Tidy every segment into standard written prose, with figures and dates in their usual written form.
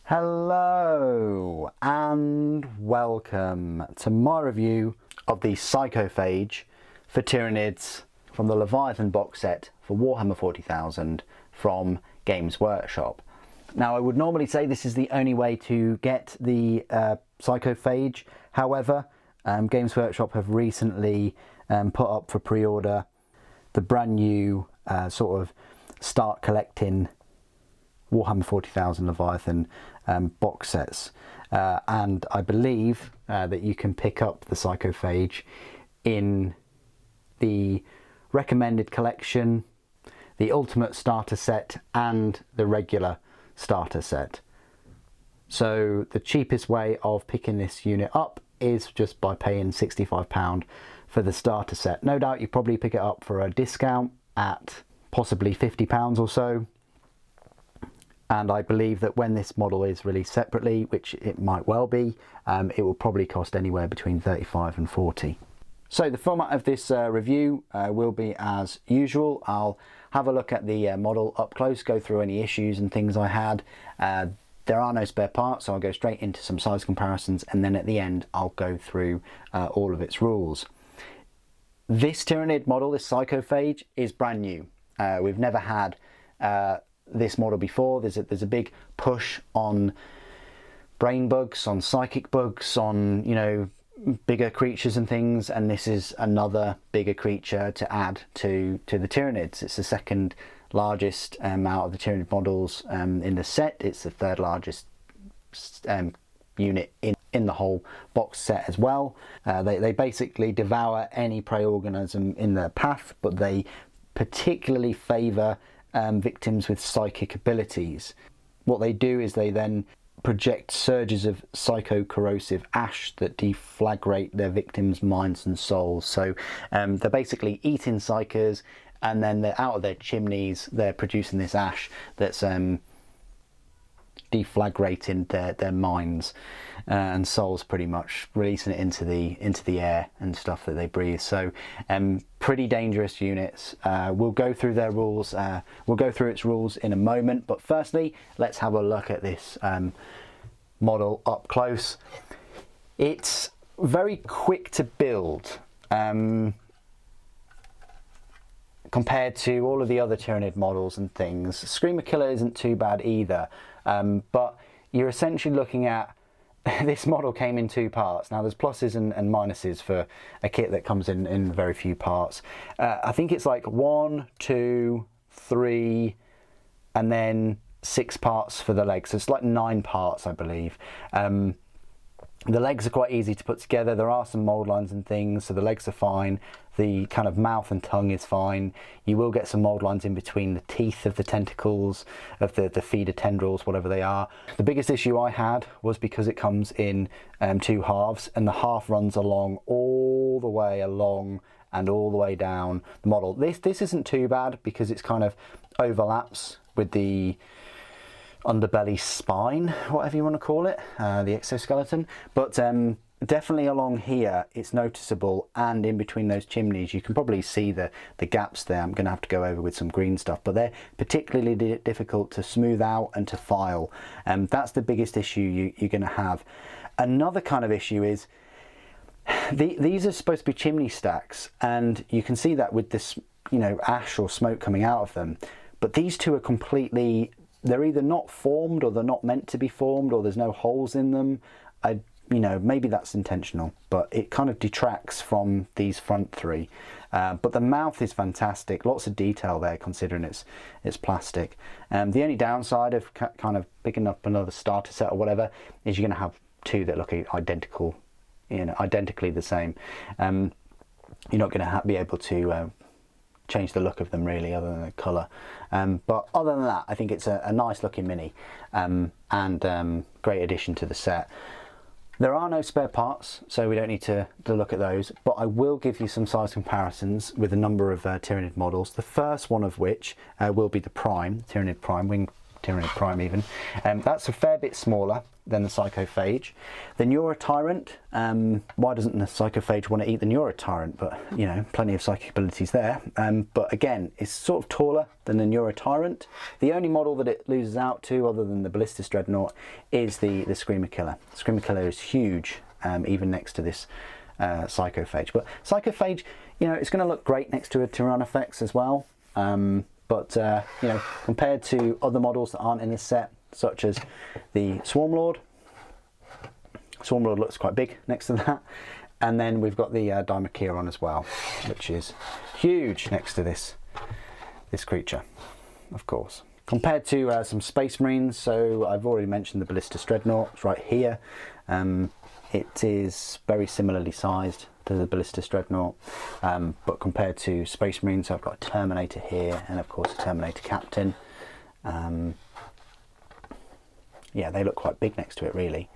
Hello and welcome to my review of the Psychophage for Tyranids from the Leviathan box set for Warhammer 40,000 from Games Workshop. Now, I would normally say this is the only way to get the Psychophage. However, Games Workshop have recently put up for pre-order the brand new sort of start collecting Warhammer 40,000 Leviathan box sets, and I believe that you can pick up the Psychophage in the recommended collection, the ultimate starter set and the regular starter set. So the cheapest way of picking this unit up is just by paying £65 for the starter set. No doubt you probably pick it up for a discount at possibly £50 or so. And I believe that when this model is released separately, which it might well be, it will probably cost anywhere between 35 and 40. So the format of this review will be as usual. I'll have a look at the model up close, go through any issues and things I had. There are no spare parts, so I'll go straight into some size comparisons, and then at the end I'll go through all of its rules. This Tyranid model, this Psychophage, is brand new. We've never had this model before. There's a big push on brain bugs, on psychic bugs, on, you know, bigger creatures and things, and this is another bigger creature to add to the Tyranids. It's the second largest out of the Tyranid models in the set. It's the third largest unit in the whole box set as well. They basically devour any prey organism in their path, but they particularly favour victims with psychic abilities. What they do is they then project surges of psycho-corrosive ash that deflagrate their victims' minds and souls. So they're basically eating psychers, and then they're out of their chimneys, they're producing this ash that's deflagrating their minds and souls, pretty much releasing it into the air and stuff that they breathe. So pretty dangerous units. We'll go through their rules, we'll go through its rules in a moment, but firstly let's have a look at this model up close. It's very quick to build compared to all of the other Tyranid models and things. Screamer Killer isn't too bad either, but you're essentially looking at this model came in two parts. Now there's pluses and minuses for a kit that comes in very few parts. I think it's like 1, 2, 3 and then 6 parts for the legs. So it's like 9 parts, I believe. The legs are quite easy to put together. There are some mold lines and things, so the legs are fine. The kind of mouth and tongue is fine. You will get some mold lines in between the teeth of the tentacles, of the feeder tendrils, whatever they are. The biggest issue I had was because it comes in 2 halves, and the half runs along all the way along and all the way down the model. This isn't too bad because it's kind of overlaps with the underbelly spine, whatever you want to call it, the exoskeleton, but definitely along here it's noticeable, and in between those chimneys you can probably see the gaps there. I'm going to have to go over with some green stuff, but they're particularly difficult to smooth out and to file, and that's the biggest issue you're going to have. Another kind of issue is these are supposed to be chimney stacks, and you can see that with this, you know, ash or smoke coming out of them, but these two are completely, they're either not formed or they're not meant to be formed, or there's no holes in them. You know, maybe that's intentional, but it kind of detracts from these front 3. But the mouth is fantastic, lots of detail there considering it's plastic. The only downside of kind of picking up another starter set or whatever is you're going to have 2 that look identical, you know, identically the same. You're not going to be able to change the look of them really, other than the colour. But other than that, I think it's a nice looking mini, and great addition to the set. There are no spare parts, so we don't need to look at those, but I will give you some size comparisons with a number of Tyranid models. The first one of which will be the Prime, Tyranid Prime, winged Tyranid Prime even. That's a fair bit smaller than the Psychophage. The Neurotyrant, why doesn't the Psychophage want to eat the Neurotyrant? But, you know, plenty of psychic abilities there. But again, it's sort of taller than the Neurotyrant. The only model that it loses out to, other than the Ballistus Dreadnought, is the Screamer Killer. Screamer Killer is huge, even next to this Psychophage. But Psychophage, you know, it's going to look great next to a Tyrannofex as well. But you know, compared to other models that aren't in this set, such as the Swarmlord looks quite big next to that. And then we've got the Dimacheiron as well, which is huge next to this creature, of course. Compared to some Space Marines, so I've already mentioned the Ballistus Dreadnought, it's right here. It is very similarly sized to the Ballistus Dreadnought, but compared to Space Marines, I've got a Terminator here, and of course a Terminator Captain. Yeah, they look quite big next to it, really.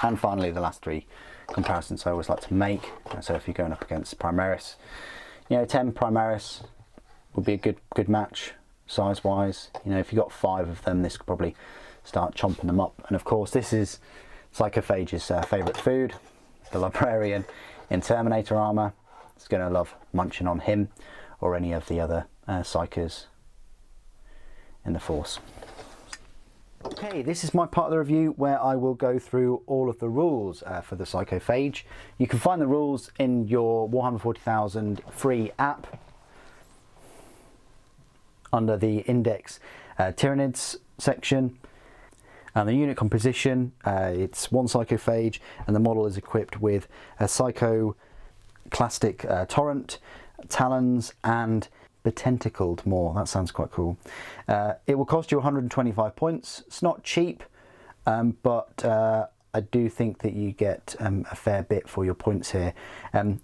And finally, the last three comparisons I always like to make. So if you're going up against Primaris, you know, 10 Primaris would be a good match size-wise. You know, if you got 5 of them, this could probably start chomping them up. And of course, this is Psychophage's favourite food, the Librarian in Terminator armour. It's going to love munching on him or any of the other Psychers in the Force. Okay, this is my part of the review where I will go through all of the rules for the Psychophage. You can find the rules in your Warhammer 40,000 free app under the Index Tyranids section. And the unit composition, it's one Psychophage, and the model is equipped with a Psychoclastic Torrent, Talons, and Betentacled Maw. That sounds quite cool. It will cost you 125 points. It's not cheap, but I do think that you get a fair bit for your points here.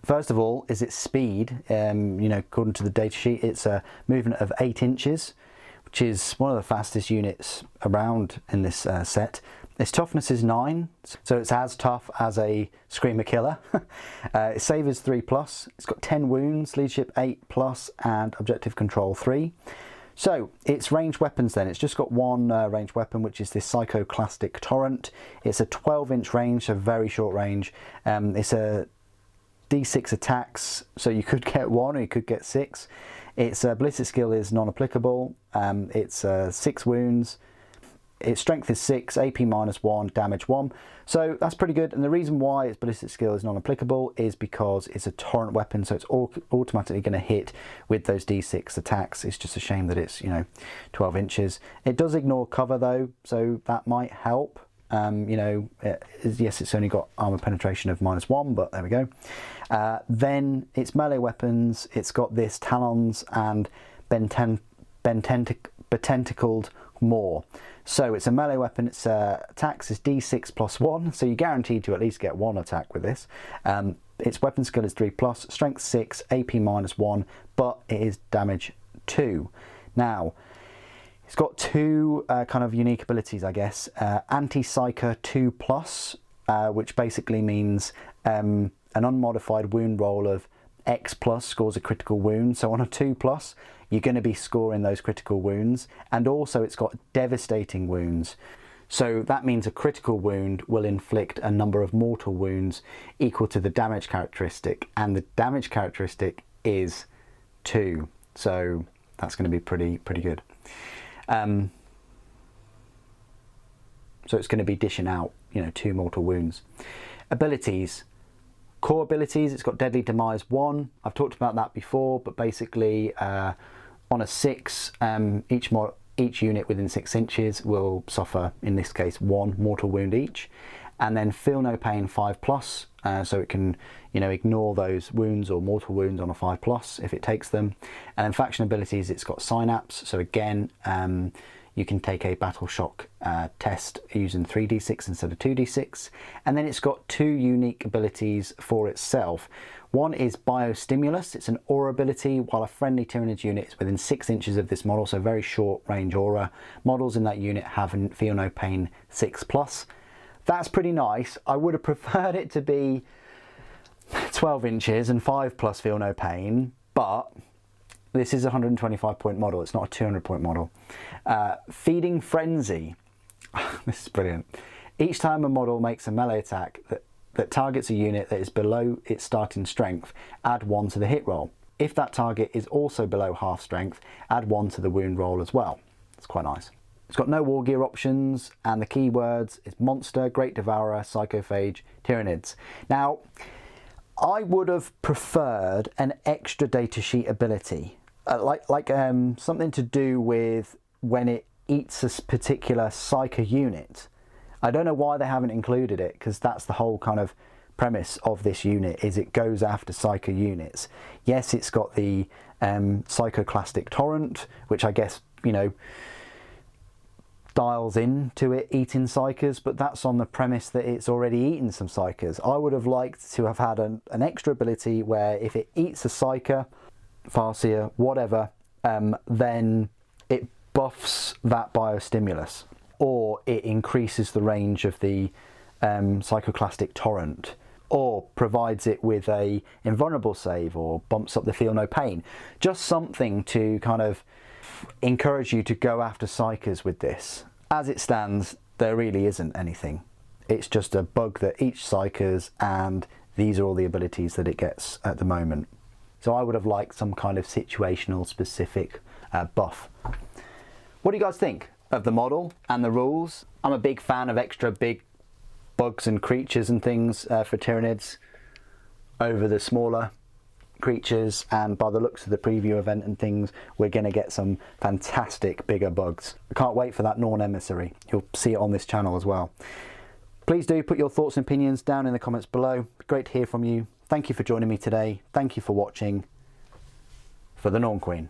First of all, is its speed. You know, according to the datasheet, it's a movement of 8 inches. Which is one of the fastest units around in this set. Its toughness is 9, so it's as tough as a Screamer Killer. Its save is 3+, it's got 10 wounds, leadership 8+, and objective control 3. So its ranged weapons then, it's just got one ranged weapon, which is this Psychoclastic Torrent. It's a 12-inch range, so very short range. It's a D6 attacks, so you could get 1 or you could get 6. Its ballistic skill is non-applicable. It's 6 wounds. Its strength is 6, AP -1, damage 1. So that's pretty good. And the reason why its ballistic skill is non-applicable is because it's a torrent weapon, so it's automatically going to hit with those D6 attacks. It's just a shame that it's, you know, 12 inches. It does ignore cover though, so that might help. You know, yes, it's only got armor penetration of -1, but there we go. Then its melee weapons, it's got this Talons and Betentacled Maw. So it's a melee weapon. Its attacks is D6 +1, so you're guaranteed to at least get 1 attack with this. Its weapon skill is 3+, strength 6, AP -1, but it is damage 2. Now, it's got 2 kind of unique abilities, I guess. Anti-Psyker 2+, which basically means an unmodified wound roll of X+ scores a critical wound. So on a 2+, you're going to be scoring those critical wounds. And also it's got devastating wounds. So that means a critical wound will inflict a number of mortal wounds equal to the damage characteristic. And the damage characteristic is 2. So that's going to be pretty good. So it's going to be dishing out, you know, 2 mortal wounds. Abilities. Core abilities, it's got Deadly Demise 1. I've talked about that before, but basically on a 6, each unit within 6 inches will suffer, in this case, 1 mortal wound each. And then Feel No Pain 5+, so it can, you know, ignore those wounds or mortal wounds on a 5+ if it takes them. And then faction abilities, it's got Synapse, so again, you can take a Battle Shock test using 3d6 instead of 2d6. And then it's got 2 unique abilities for itself. One is Biostimulus. It's an aura ability, while a friendly Tyranids unit is within 6 inches of this model, so very short range aura. Models in that unit have Feel No Pain 6+. That's pretty nice. I would have preferred it to be 12 inches and 5+ Feel No Pain, but This is a 125 point model, it's not a 200 point model. Feeding Frenzy. This is brilliant. Each time a model makes a melee attack that targets a unit that is below its starting strength, add 1 to the hit roll. If that target is also below half strength, add 1 to the wound roll as well. It's quite nice. It's got no war gear options, and the keywords is Monster, Great Devourer, Psychophage, Tyranids. Now, I would have preferred an extra datasheet ability, like something to do with when it eats a particular Psycho unit. I don't know why they haven't included it, because that's the whole kind of premise of this unit, is it goes after Psycho units. Yes, it's got the Psychoclastic Torrent, which I guess, you know, dials into it eating Psychers, but that's on the premise that it's already eaten some Psychers. I would have liked to have had an extra ability where if it eats a Psyker, Farseer, whatever, then it buffs that biostimulus, or it increases the range of the Psychoclastic Torrent, or provides it with a invulnerable save, or bumps up the feel no pain. Just something to kind of encourage you to go after Psychers with this. As it stands, there really isn't anything. It's just a bug that eats Psychers, and these are all the abilities that it gets at the moment. So I would have liked some kind of situational specific buff. What do you guys think of the model and the rules? I'm a big fan of extra big bugs and creatures and things for Tyranids over the smaller creatures, and by the looks of the preview event and things, we're going to get some fantastic bigger bugs. I can't wait for that Norn Emissary. You'll see it on this channel as well. Please do put your thoughts and opinions down in the comments below. Great to hear from you. Thank you for joining me today. Thank you for watching. For the Norn Queen.